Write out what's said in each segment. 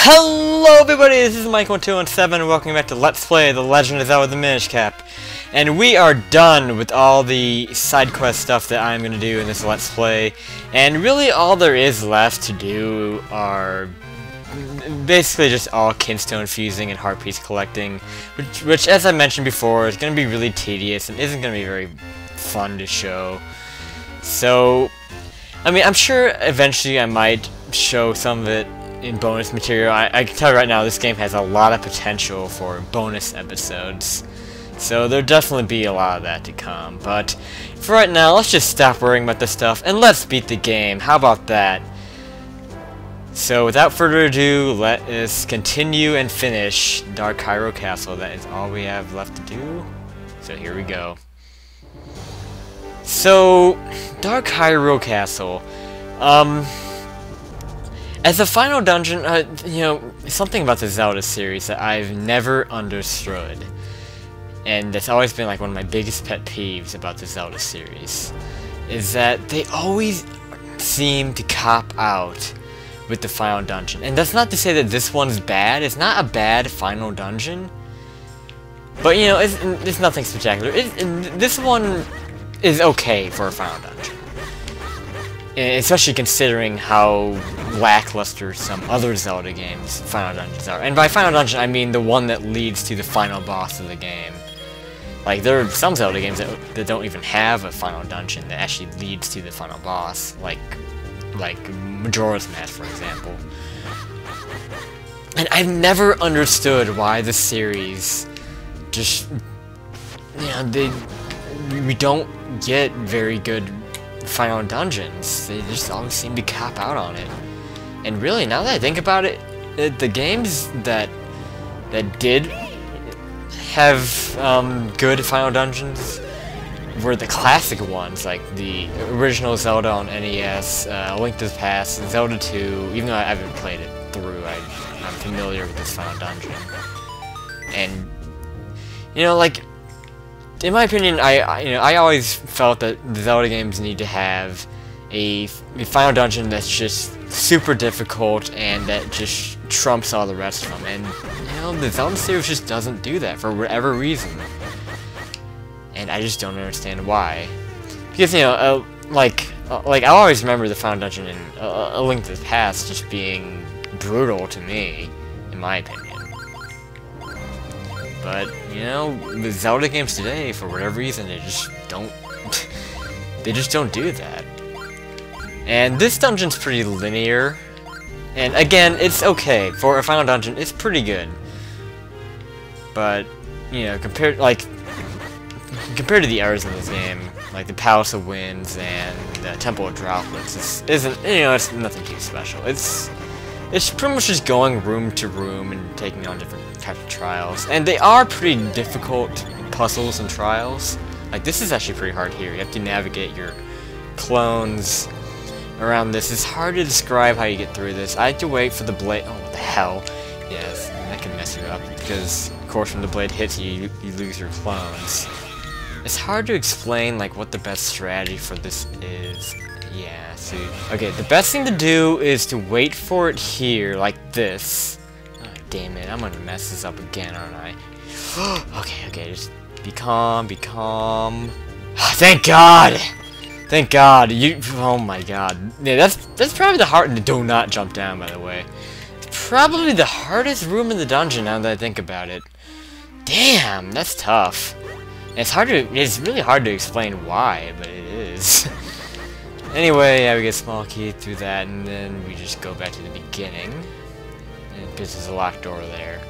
Hello everybody, this is Mike1217 and welcome back to Let's Play The Legend of Zelda the Minish Cap. And we are done with all the side quest stuff that I'm going to do in this Let's Play. And really all there is left to do are basically just all kinstone fusing and heart piece collecting. Which as I mentioned before, is going to be really tedious and isn't going to be very fun to show. So, I mean, I'm sure eventually I might show some of it in bonus material. I can tell you right now, this game has a lot of potential for bonus episodes. So there'll definitely be a lot of that to come. But for right now, let's just stop worrying about this stuff and let's beat the game. How about that? So without further ado, let us continue and finish Dark Hyrule Castle. That is all we have left to do. So here we go. So, Dark Hyrule Castle. As a final dungeon, you know, something about the Zelda series that I've never understood. And that's always been like one of my biggest pet peeves about the Zelda series. Is that they always seem to cop out with the final dungeon. And that's not to say that this one's bad. It's not a bad final dungeon. But, you know, it's nothing spectacular. This one is okay for a final dungeon. Especially considering how lackluster some other Zelda games' final dungeons are. And by final dungeon, I mean the one that leads to the final boss of the game. Like, there are some Zelda games that don't even have a final dungeon that actually leads to the final boss. Like Majora's Mask, for example. And I've never understood why the series just, you know, we don't get very good final dungeons. They just always seem to cop out on it. And really, now that I think about it, the games that did have good final dungeons were the classic ones, like the original Zelda on NES, Link to the Past, Zelda 2. Even though I haven't played it through, I'm familiar with this final dungeon. And you know, like, in my opinion, I always felt that the Zelda games need to have a final dungeon that's just super difficult and that just trumps all the rest of them. And you know, the Zelda series just doesn't do that for whatever reason. And I just don't understand why. Because, you know, like I always remember the final dungeon in A Link to the Past just being brutal to me, in my opinion. But, you know, the Zelda games today, for whatever reason, they just don't do that. And this dungeon's pretty linear. And again, it's okay. For a final dungeon, it's pretty good. But, you know, compared to the others in this game, like the Palace of Winds and the Temple of Droplets, isn't, you know, it's nothing too special. It's pretty much just going room to room and taking on different types of trials. And they are pretty difficult puzzles and trials. Like, this is actually pretty hard here. You have to navigate your clones around this. It's hard to describe how you get through this. I had to wait for the blade. Oh, what the hell? Yes, that can mess you up. Because, of course, when the blade hits you, you lose your clones. It's hard to explain, like, what the best strategy for this is. Yeah, see. Okay, the best thing to do is to wait for it here, like this. Oh, damn it, I'm gonna mess this up again, aren't I? Okay, just be calm, be calm. Thank God! Thank God, oh my God. Yeah, that's probably the hard, do not jump down, by the way. It's probably the hardest room in the dungeon, now that I think about it. Damn, that's tough. And it's really hard to explain why, but it is. Anyway, yeah, we get a small key through that, and then we just go back to the beginning. And because there's a locked door there.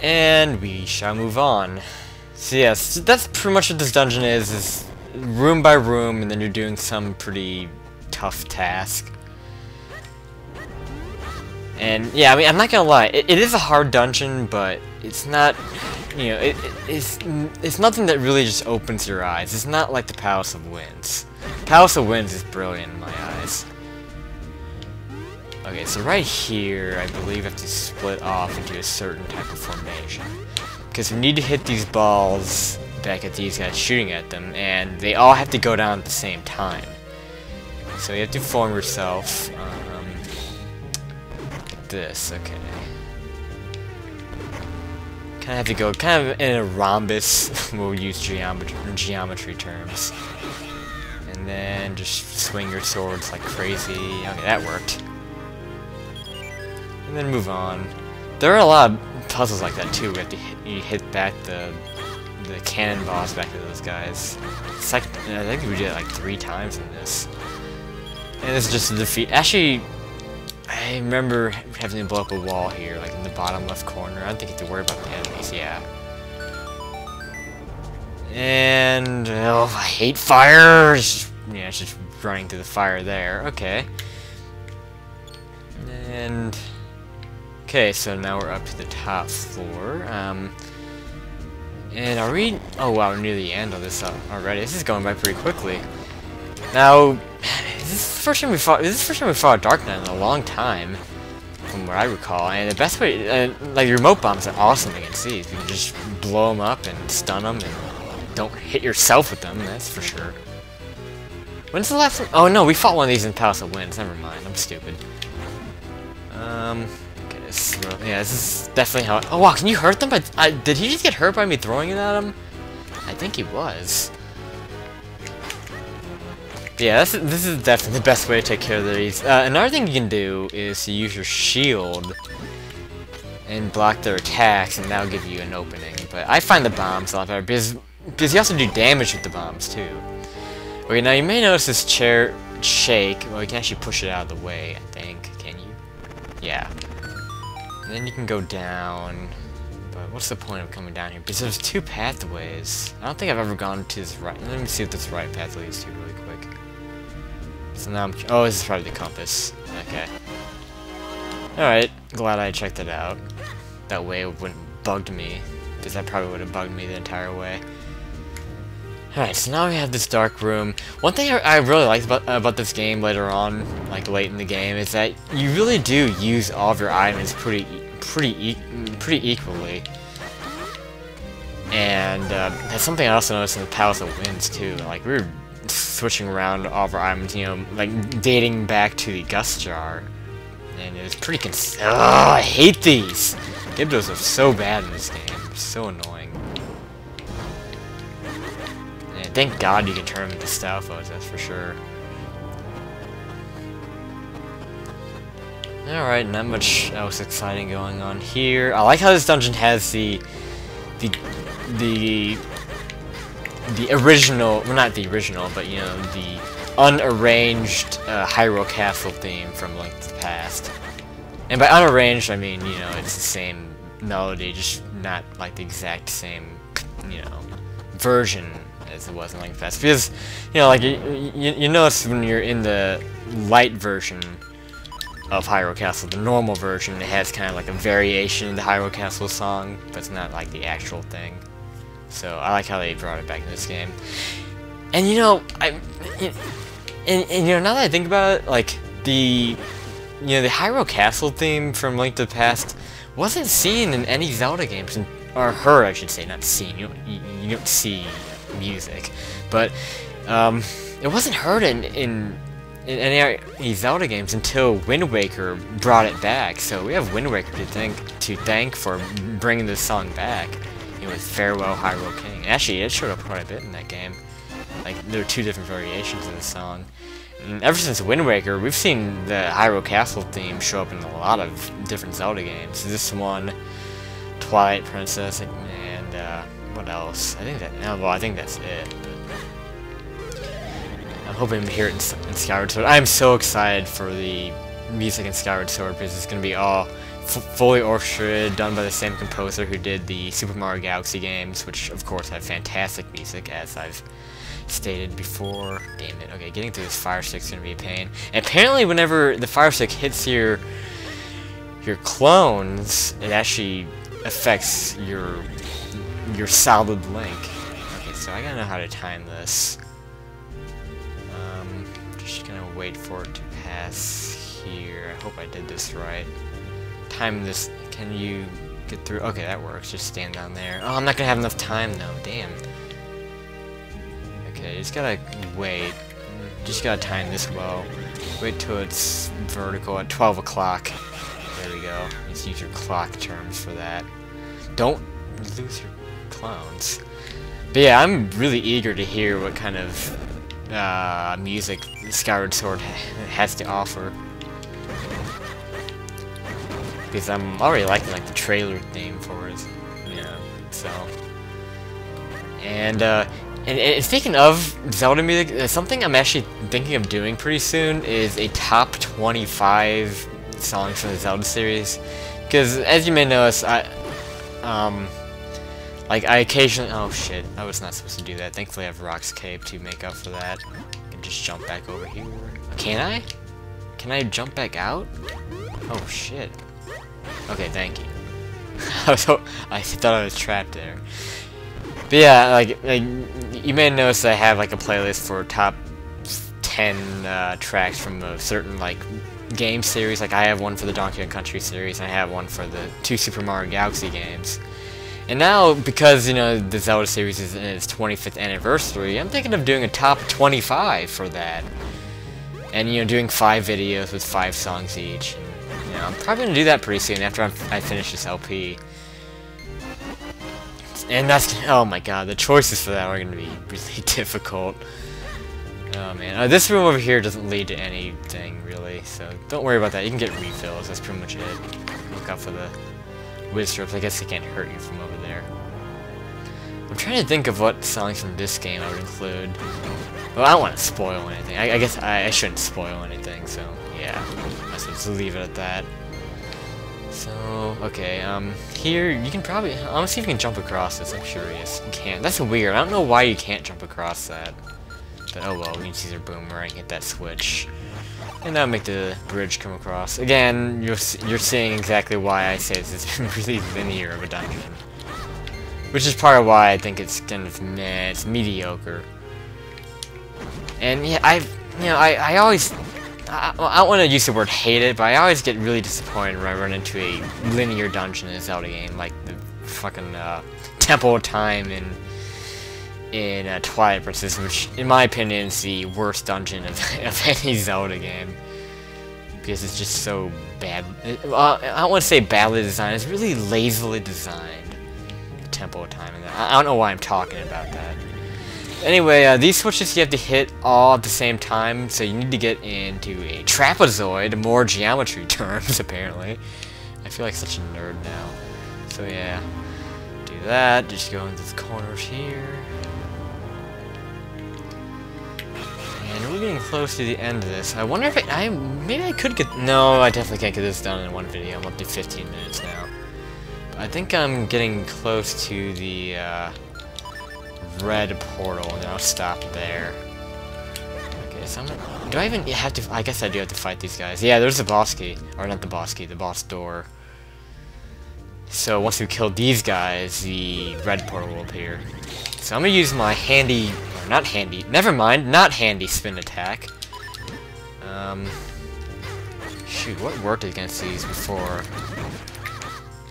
And we shall move on. So yes, that's pretty much what this dungeon is room by room, and then you're doing some pretty tough task. And yeah, I mean, I'm not gonna lie, it is a hard dungeon, but it's not, you know, it's nothing that really just opens your eyes. It's not like the Palace of Winds. Palace of Winds is brilliant in my eyes. Okay, so right here, I believe I have to split off into a certain type of formation. Because we need to hit these balls back at these guys shooting at them, and they all have to go down at the same time. So you have to form yourself. Like this, okay. Kind of have to go kind of in a rhombus. We'll use geometry terms. And then just swing your swords like crazy. Okay, that worked. And then move on. There are a lot of puzzles like that too. We have to hit back the cannon boss back to those guys. It's like, I think we did it like 3 times in this. And it's just a defeat. Actually, I remember having to blow up a wall here, like in the bottom left corner. I don't think you have to worry about the enemies, yeah. And, oh, I hate fire! Yeah, it's just running through the fire there. Okay. And... okay, so now we're up to the top floor. And are we... oh wow, we're near the end of this already. This is going by pretty quickly. Now, this is the first time we fought a Dark Knight in a long time, from what I recall. And the best way, like remote bombs are awesome against these. You can just blow them up and stun them, and don't hit yourself with them. That's for sure. When's the last one? Oh no, we fought one of these in Palace of Winds. Never mind, I'm stupid. Okay, yeah, this is definitely how. Oh wow, can you hurt them? But did he just get hurt by me throwing it at him? I think he was. Yeah, this is definitely the best way to take care of these. Another thing you can do is to use your shield and block their attacks, and that'll give you an opening. But I find the bombs a lot better because you also do damage with the bombs too. Okay, now you may notice this chair shake. Well, you can actually push it out of the way, I think. Can you? Yeah. And then you can go down. But what's the point of coming down here? Because there's 2 pathways. I don't think I've ever gone to this right. Let me see what this right path leads to really quick. So now I'm... oh, this is probably the compass. Okay. Alright, glad I checked it out. That way it wouldn't bug me. Because that probably would have bugged me the entire way. Alright, so now we have this dark room. One thing I really liked about this game later on, like late in the game, is that you really do use all of your items pretty equally. And that's something I also noticed in the Palace of Winds too. Like we were switching around all of our items, you know, like dating back to the Gust Jar, and it was pretty I hate these. Gibdos are so bad in this game. They're so annoying. Thank God you can turn them into Stalfos, that's for sure. Alright, not much else exciting going on here. I like how this dungeon has the original, well not the original, but you know, the unarranged Hyrule Castle theme from Link to the Past. And by unarranged, I mean, you know, it's the same melody, just not like the exact same, you know, version as it was in Link to the Past. Because, you know, like, you notice when you're in the light version of Hyrule Castle, the normal version, it has kind of like a variation of the Hyrule Castle song, but it's not like the actual thing. So I like how they brought it back in this game. And you know, and you know, now that I think about it, like the Hyrule Castle theme from Link to the Past wasn't seen in any Zelda games, or heard, I should say, not seen. You don't see music, but it wasn't heard in any Zelda games until Wind Waker brought it back. So we have Wind Waker to thank for bringing this song back. You know, with Farewell Hyrule King. Actually, it showed up quite a bit in that game. Like there were 2 different variations of the song. And ever since Wind Waker, we've seen the Hyrule Castle theme show up in a lot of different Zelda games. This one, Twilight Princess, and what else? I think that's it. But I'm hoping to hear it in Skyward Sword. I'm so excited for the music in Skyward Sword because it's going to be all fully orchestrated, done by the same composer who did the Super Mario Galaxy games, which of course have fantastic music, as I've stated before. Damn it. Okay, getting through this fire stick is going to be a pain. And apparently whenever the fire stick hits your clones, it actually affects your solid Link. Okay, so I gotta know how to time this. Just gonna wait for it to pass here. I hope I did this right. Time this. Can you get through? Okay, that works. Just stand down there. Oh, I'm not gonna have enough time though. Damn. Okay, just gotta wait. Just gotta time this well. Wait till it's vertical at 12 o'clock. There we go. Let's use your clock terms for that. Don't lose your clowns. But yeah, I'm really eager to hear what kind of music Skyward Sword has to offer. Because I'm already liking like the trailer theme for it. Yeah, so. And speaking of Zelda music, something I'm actually thinking of doing pretty soon is a top 25 songs from the Zelda series. Because as you may notice, I occasionally, oh shit, I was not supposed to do that. Thankfully I have Rock's Cape to make up for that. I can just jump back over here. Can I? Can I jump back out? Oh shit. Okay, thank you. I thought I was trapped there. But yeah, like you may notice I have like a playlist for top 10 tracks from a certain like game series. Like I have one for the Donkey Kong Country series, and I have one for the 2 Super Mario Galaxy games. And now, because you know the Zelda series is in its 25th anniversary, I'm thinking of doing a top 25 for that. And you know, doing 5 videos with 5 songs each. And, you know, I'm probably gonna do that pretty soon after I finish this LP. And that's, oh my god, the choices for that are going to be really difficult. Oh man, this room over here doesn't lead to anything, really, so don't worry about that. You can get refills, that's pretty much it. Look out for the whiz strips, I guess they can't hurt you from over there. I'm trying to think of what songs from this game I would include. Well, I don't want to spoil anything. I guess I shouldn't spoil anything, so yeah. Let's just leave it at that. So, okay, here, you can probably, I'm gonna see if you can jump across this, I'm curious. You can't. That's weird, I don't know why you can't jump across that. But oh well, we can use our boomerang, hit that switch. And that'll make the bridge come across. Again, you're seeing exactly why I say this is really linear of a dungeon. Which is part of why I think it's kind of meh, it's mediocre. And yeah, I always, I don't want to use the word hate it, but I always get really disappointed when I run into a linear dungeon in a Zelda game, like the fucking Temple of Time in Twilight Princess, which, in my opinion, is the worst dungeon of any Zelda game. Because it's just so bad. I don't want to say badly designed, it's really lazily designed. The Temple of Time, and I don't know why I'm talking about that. Anyway, these switches you have to hit all at the same time, so you need to get into a trapezoid, more geometry terms, apparently. I feel like such a nerd now. So yeah, do that, just go into the corners here. And we're getting close to the end of this. I wonder if maybe I could get, no, I definitely can't get this done in one video. I'm up to 15 minutes now. But I think I'm getting close to the, red portal, and I'll stop there. Okay, so do I even have to, I guess I do have to fight these guys. Yeah, there's the boss key, or not the boss key, the boss door. So once we kill these guys, the red portal will appear. So I'm gonna use my handy, or not handy, never mind, not handy spin attack. Shoot, what worked against these before?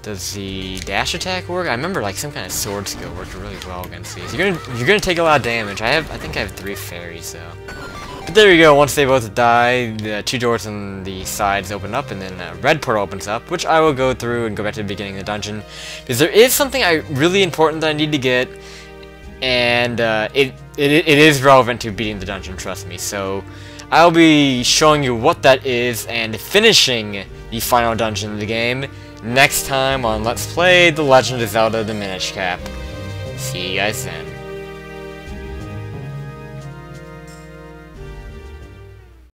Does the dash attack work? I remember like some kind of sword skill worked really well against these. You're gonna take a lot of damage. I think I have 3 fairies though. But there you go. Once they both die, the 2 doors on the sides open up, and then a red portal opens up, which I will go through and go back to the beginning of the dungeon, because there is something really important that I need to get, and it is relevant to beating the dungeon. Trust me. So I'll be showing you what that is and finishing the final dungeon of the game next time on Let's Play The Legend of Zelda: The Minish Cap. See you guys then.